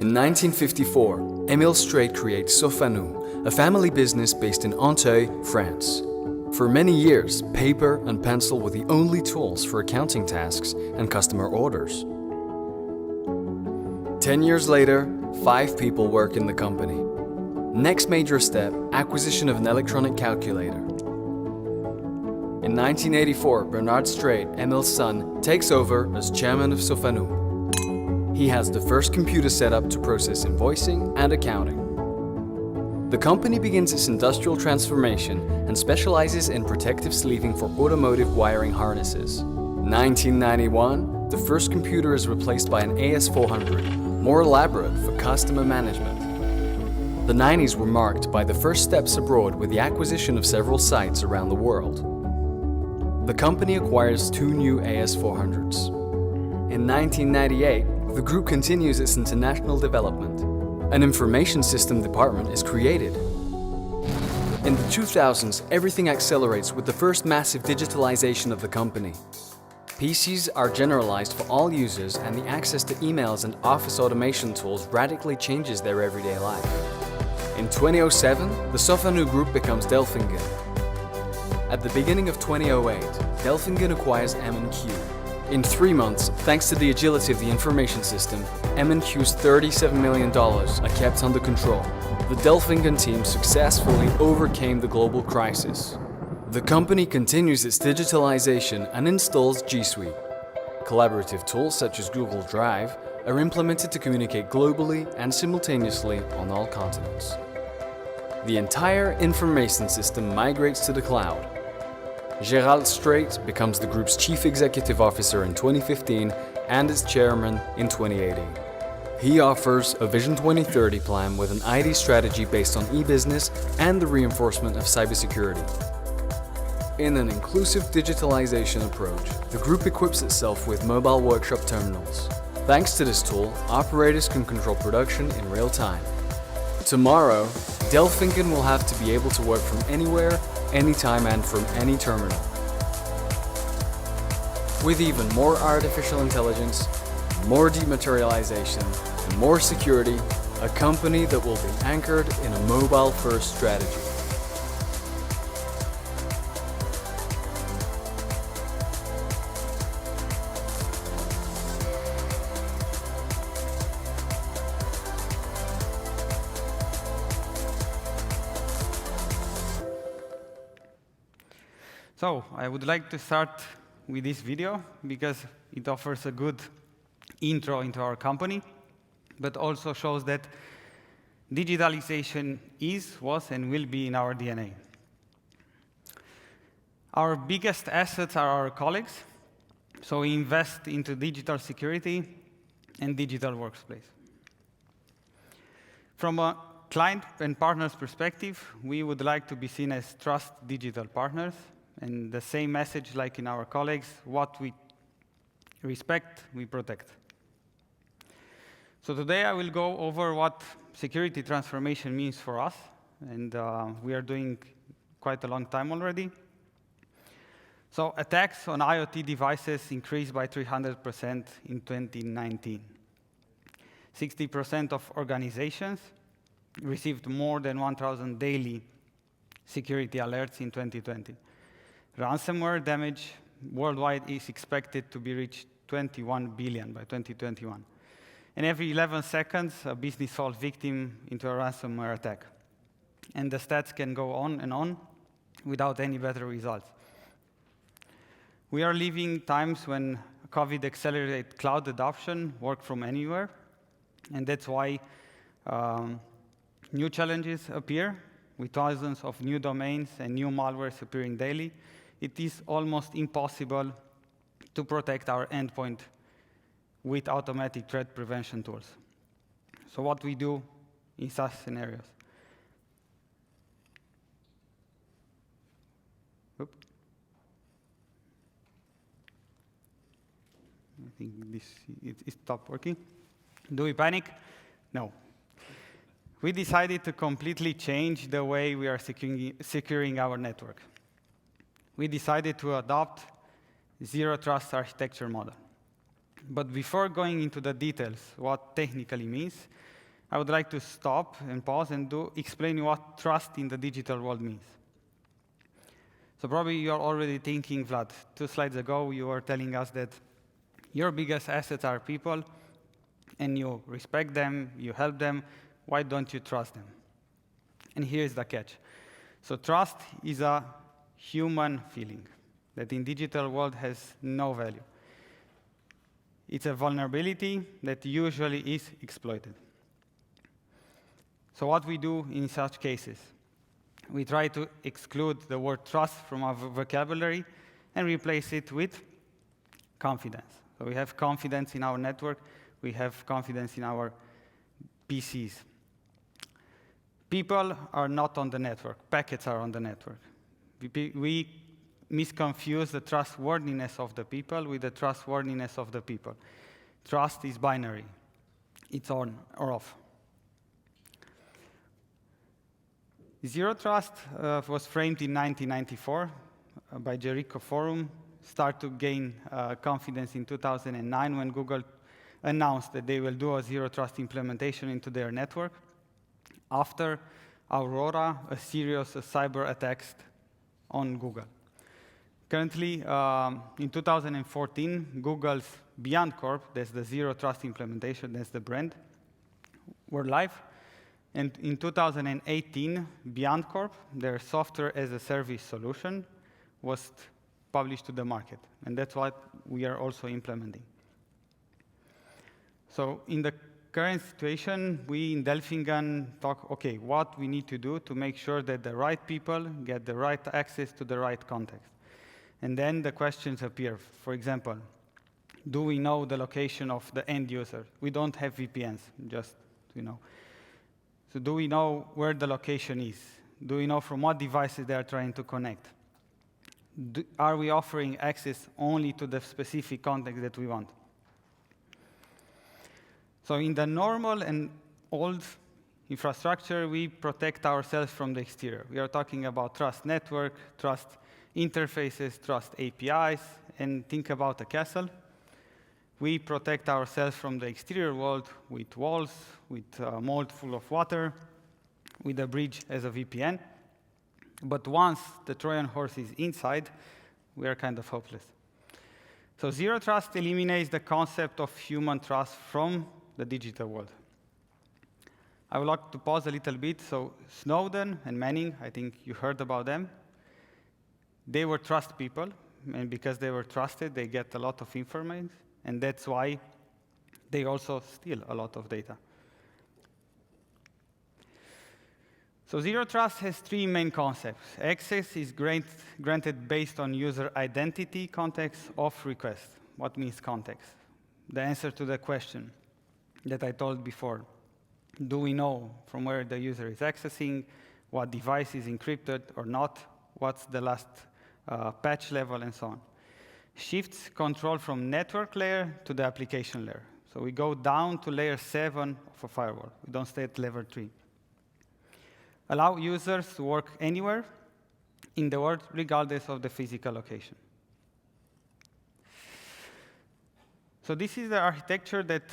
In 1954, Émile Straight creates Sofanou, a family business based in Auteuil, France. For many years, paper and pencil were the only tools for accounting tasks and customer orders. 10 years later, 5 people work in the company. Next major step, acquisition of an electronic calculator. In 1984, Bernard Straight, Émile's son, takes over as chairman of Sofanou. He has the first computer set up to process invoicing and accounting. The company begins its industrial transformation and specializes in protective sleeving for automotive wiring harnesses. 1991, the first computer is replaced by an AS400, more elaborate for customer management. The 90s were marked by the first steps abroad with the acquisition of several sites around the world. The company acquires 2 new AS400s. In 1998, the group continues its international development. An information system department is created. In the 2000s, everything accelerates with the first massive digitalization of the company. PCs are generalized for all users, and the access to emails and office automation tools radically changes their everyday life. In 2007, the Sofanou Group becomes Delfingen. At the beginning of 2008, Delfingen acquires M&Q. In 3 months, thanks to the agility of the information system, M&Q's $37 million are kept under control. The Delfingen team successfully overcame the global crisis. The company continues its digitalization and installs G Suite. Collaborative tools such as Google Drive are implemented to communicate globally and simultaneously on all continents. The entire information system migrates to the cloud. Gérald Straight becomes the group's chief executive officer in 2015 and its chairman in 2018. He offers a Vision 2030 plan with an ID strategy based on e-business and the reinforcement of cybersecurity. In an inclusive digitalization approach, the group equips itself with mobile workshop terminals. Thanks to this tool, operators can control production in real time. Tomorrow, Delfingen will have to be able to work from anywhere, anytime and from any terminal. With even more artificial intelligence, more dematerialization, and more security, a company that will be anchored in a mobile-first strategy. So, I would like to start with this video because it offers a good intro into our company, but also shows that digitalization is, was, and will be in our DNA. Our biggest assets are our colleagues, so we invest into digital security and digital workplace. From a client and partners perspective, we would like to be seen as trust digital partners. And the same message like in our colleagues, what we respect, we protect. So today I will go over what security transformation means for us, and we are doing quite a long time already. So attacks on IoT devices increased by 300% in 2019. 60% of organizations received more than 1,000 daily security alerts in 2020. Ransomware damage worldwide is expected to be reached 21 billion by 2021. And every 11 seconds, a business falls victim into a ransomware attack. And the stats can go on and on without any better results. We are living times when COVID accelerated cloud adoption, work from anywhere, and that's why new challenges appear with thousands of new domains and new malwares appearing daily. It is almost impossible to protect our endpoint with automatic threat prevention tools. So what we do in such scenarios? Oops. I think it stopped working. Do we panic? No. We decided to completely change the way we are securing our network. We decided to adopt zero trust architecture model. But before going into the details, what technically means, I would like to stop and pause and explain what trust in the digital world means. So probably you're already thinking, Vlad, 2 slides ago you were telling us that your biggest assets are people, and you respect them, you help them, why don't you trust them? And here's the catch. So trust is a human feeling that in digital world has no value. It's a vulnerability that usually is exploited. So what we do in such cases? We try to exclude the word trust from our vocabulary and replace it with confidence. So we have confidence in our network, we have confidence in our PCs. People are not on the network, packets are on the network. We misconfuse the trustworthiness of the people with the trustworthiness of the people. Trust is binary, it's on or off. Zero Trust was framed in 1994 by Jericho Forum, started to gain confidence in 2009 when Google announced that they will do a Zero Trust implementation into their network after Aurora, a serious cyber attack on Google. Currently, in 2014, Google's BeyondCorp, that's the Zero Trust implementation, that's the brand, were live. And in 2018, BeyondCorp, their software as a service solution, was published to the market. And that's what we are also implementing. So in the current situation, we in Delfingen talk, okay, what we need to do to make sure that the right people get the right access to the right context. And then the questions appear. For example, do we know the location of the end user? We don't have VPNs, just you know. So do we know where the location is? Do we know from what devices they are trying to connect? Are we offering access only to the specific context that we want? So in the normal and old infrastructure, we protect ourselves from the exterior. We are talking about trust network, trust interfaces, trust APIs, and think about a castle. We protect ourselves from the exterior world with walls, with a mold full of water, with a bridge as a VPN. But once the Trojan horse is inside, we are kind of hopeless. So Zero Trust eliminates the concept of human trust from the digital world. I would like to pause a little bit. So Snowden and Manning, I think you heard about them. They were trust people, and because they were trusted, they get a lot of information. And that's why they also steal a lot of data. So Zero Trust has 3 main concepts. Access is granted based on user identity, context, of request. What means context? The answer to the question that I told before. Do we know from where the user is accessing, what device is encrypted or not, what's the last patch level, and so on. Shifts control from network layer to the application layer. So we go down to layer 7 of a firewall. We don't stay at level 3. Allow users to work anywhere in the world, regardless of the physical location. So this is the architecture that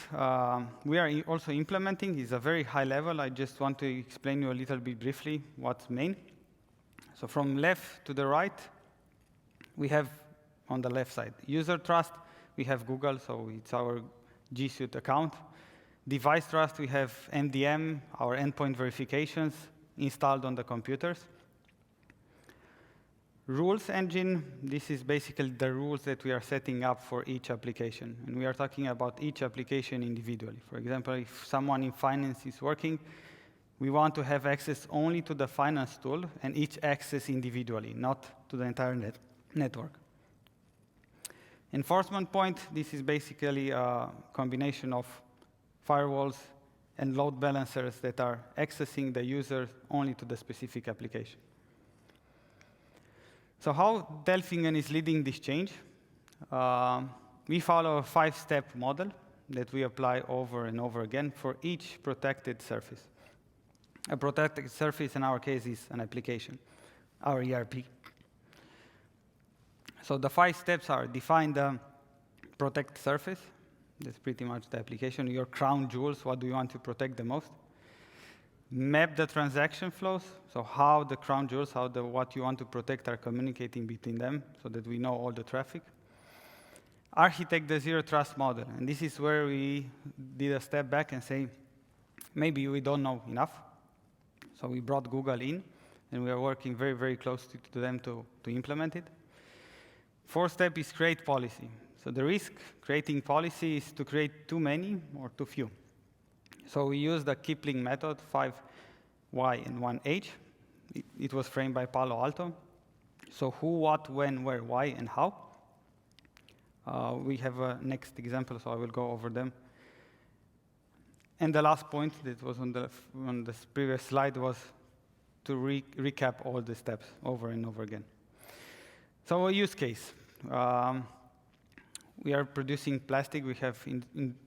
we are also implementing. It's a very high level. I just want to explain you a little bit briefly what's main. So from left to the right, we have on the left side user trust. We have Google, so it's our G Suite account. Device trust, we have MDM, our endpoint verifications installed on the computers. Rules engine, this is basically the rules that we are setting up for each application. And we are talking about each application individually. For example, if someone in finance is working, we want to have access only to the finance tool and each access individually, not to the entire network. Enforcement point, this is basically a combination of firewalls and load balancers that are accessing the user only to the specific application. So how Delfingen is leading this change? We follow a 5-step model that we apply over and over again for each protected surface. A protected surface in our case is an application, our ERP. So the 5 steps are define the protect surface, That's pretty much the application. Your crown jewels, what do you want to protect the most? Map the transaction flows, so how the crown jewels, what you want to protect are communicating between them, so that we know all the traffic. Architect the zero trust model, and this is where we did a step back and say, maybe we don't know enough. So we brought Google in, and we are working very, very close to them to implement it. Fourth step is create policy. So the risk creating policy is to create too many or too few. So we use the Kipling method, 5 why and 1 H. It was framed by Palo Alto. So who, what, when, where, why, and how. We have a next example, so I will go over them. And the last point that was on the previous slide was to recap all the steps over and over again. So a use case. We are producing plastic. We have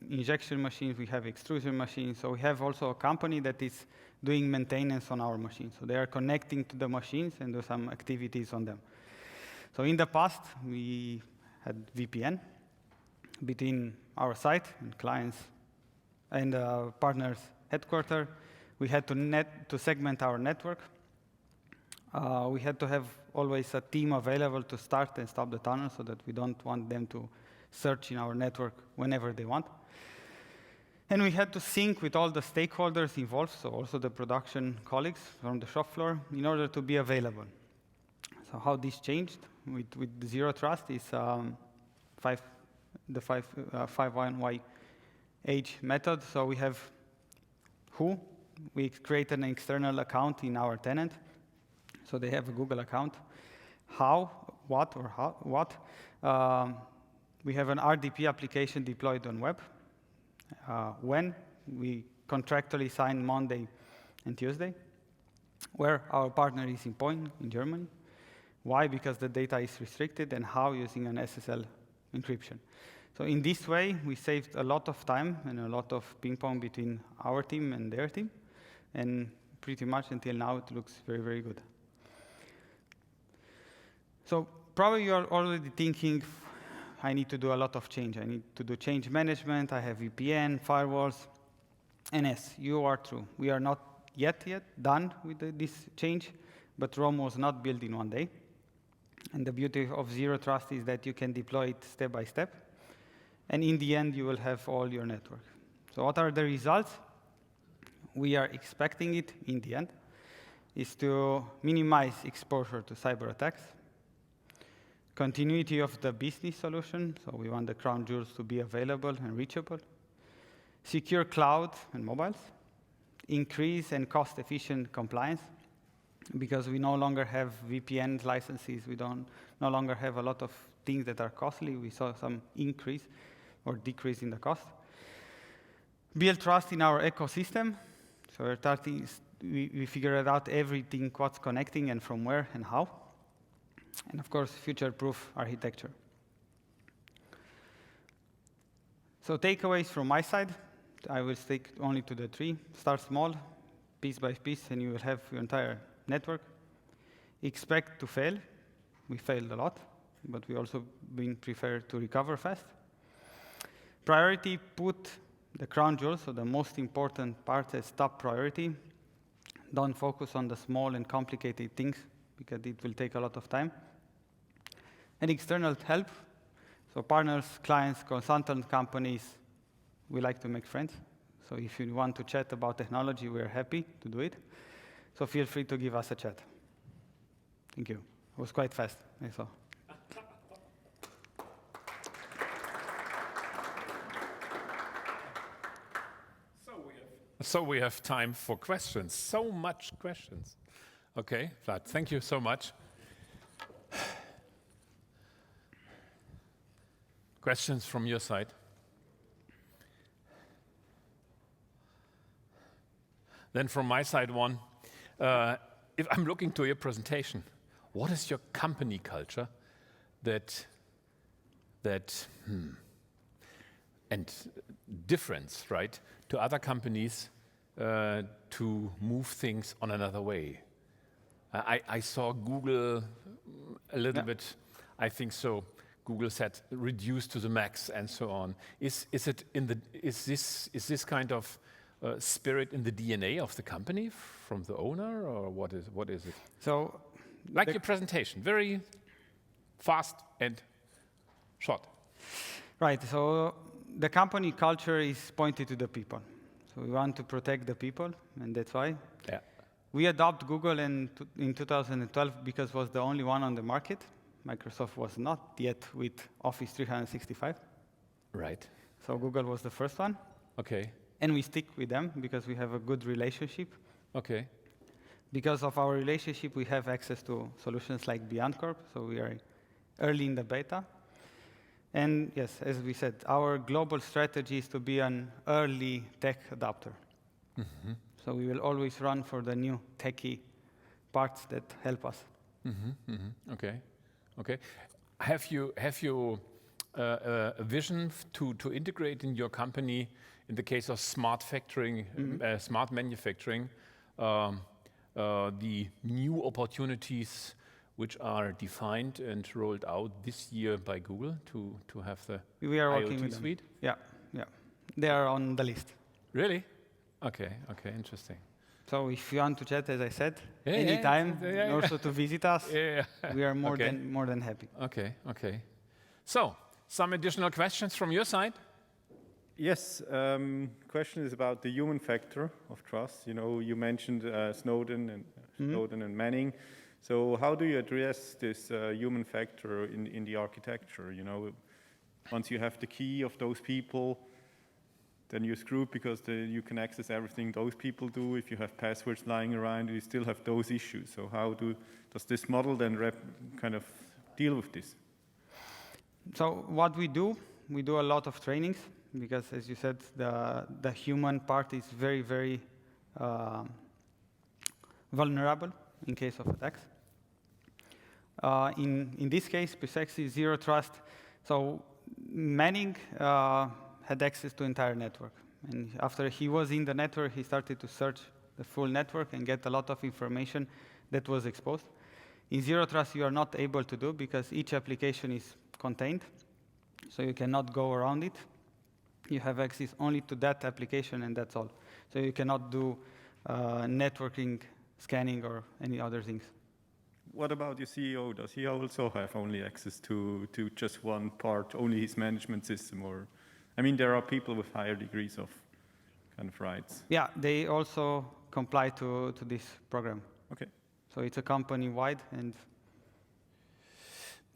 injection machines. We have extrusion machines. So we have also a company that is doing maintenance on our machines. So they are connecting to the machines and do some activities on them. So in the past, we had VPN between our site and clients and partners' headquarters. We had to segment our network. We had to have always a team available to start and stop the tunnel so that we don't want them to search in our network whenever they want. And we had to sync with all the stakeholders involved, so also the production colleagues from the shop floor, in order to be available. So how this changed with the zero trust is the 5-1-Y-H method. So we have who. We create an external account in our tenant. So they have a Google account. How, what, or how, what. We have an RDP application deployed on web. When we contractually sign Monday and Tuesday. Where our partner is in Point in Germany. Why? Because the data is restricted, and how, using an SSL encryption. So in this way, we saved a lot of time and a lot of ping pong between our team and their team. And pretty much until now, it looks very, very good. So probably you're already thinking, I need to do a lot of change. I need to do change management. I have VPN, firewalls. And yes, you are true. We are not yet done with this change, but Rome was not built in one day. And the beauty of zero trust is that you can deploy it step by step. And in the end, you will have all your network. So what are the results? We are expecting it in the end is to minimize exposure to cyber attacks, continuity of the business solution, so we want the crown jewels to be available and reachable, secure cloud and mobiles, increase and cost-efficient compliance, because we no longer have VPN licenses, we no longer have a lot of things that are costly. We saw some increase or decrease in the cost. Build trust in our ecosystem. So we figured out everything, what's connecting and from where and how. And of course, future-proof architecture. So takeaways from my side, I will stick only to the 3. Start small, piece by piece, and you will have your entire network. Expect to fail. We failed a lot, but we also been prepared to recover fast. Priority, put the crown jewels, so the most important part, as top priority. Don't focus on the small and complicated things, because it will take a lot of time. And external help, so partners, clients, consultant companies, we like to make friends. So if you want to chat about technology, we're happy to do it. So feel free to give us a chat. Thank you. It was quite fast, I saw. So we have time for questions. So much questions. Okay, Vlad, thank you so much. Questions from your side? Then from my side, one. If I'm looking to your presentation, what is your company culture and difference, right, to other companies to move things on another way? I saw Google a little bit, I think so. Google said reduce to the max and so on. Is this kind of spirit in the DNA of the company from the owner, or what is it? So, Like your presentation, very fast and short. right. So the company culture is pointed to the people. So we want to protect the people, and that's why. Yeah. We adopted Google in 2012 because it was the only one on the market. Microsoft was not yet with Office 365. Right. So Google was the first one. Okay. And we stick with them because we have a good relationship. Okay. Because of our relationship, we have access to solutions like BeyondCorp, so we are early in the beta. And yes, as we said, our global strategy is to be an early tech adopter. Mm-hmm. So we will always run for the new techie parts that help us. Mm-hmm. Mm-hmm. Okay. Okay. Have you a vision to integrate in your company, in the case of smart factoring, smart manufacturing, the new opportunities which are defined and rolled out this year by Google to have the We are working IoT with them. suite? Yeah, yeah. They are on the list. Really? Okay, okay, interesting. So if you want to chat, as I said, Yeah, anytime, yeah. also to visit us, Yeah. we are Okay. more than happy. Okay, okay. So, some additional questions from your side? Yes, question is about the human factor of trust. You know, you mentioned Snowden and Manning. So how do you address this human factor in the architecture? You know, once you have the key of those people, then you're screwed because you can access everything those people do. If you have passwords lying around, you still have those issues. So how does this model then kind of deal with this? So what we do a lot of trainings because, as you said, the human part is very, very vulnerable in case of attacks. In this case, precisely zero trust. So Manning had access to entire network. And after he was in the network, he started to search the full network and get a lot of information that was exposed. In zero trust, you are not able to do because each application is contained. So you cannot go around it. You have access only to that application, and that's all. So you cannot do networking, scanning, or any other things. What about your CEO? Does he also have only access to just one part, only his management system? Or, I mean, there are people with higher degrees of kind of rights. Yeah, they also comply to this program. Okay. So it's a company-wide, and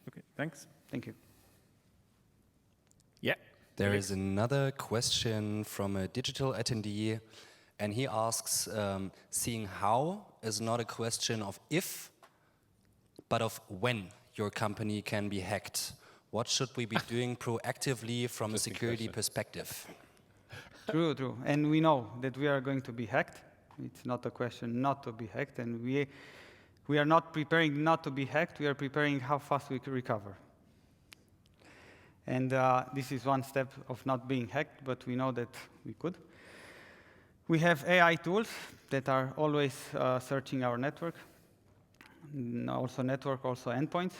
Okay, thanks. thank you. Yeah. There is another question from a digital attendee, and he asks, seeing how is not a question of if, but of when your company can be hacked. What should we be doing proactively from a security perspective? True, true. And we know that we are going to be hacked. It's not a question not to be hacked. And we are not preparing not to be hacked. We are preparing how fast we can recover. And this is one step of not being hacked, but we know that we could. We have AI tools that are always searching our network. Also network, also endpoints.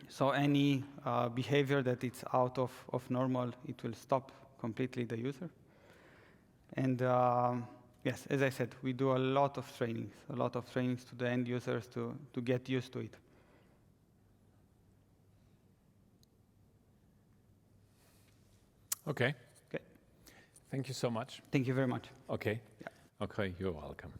So any behavior that is out of normal, it will stop completely the user. And yes, as I said, we do a lot of trainings to the end users to get used to it. Okay. Okay. Thank you so much. Thank you very much. Okay. Yeah. Okay, you're welcome.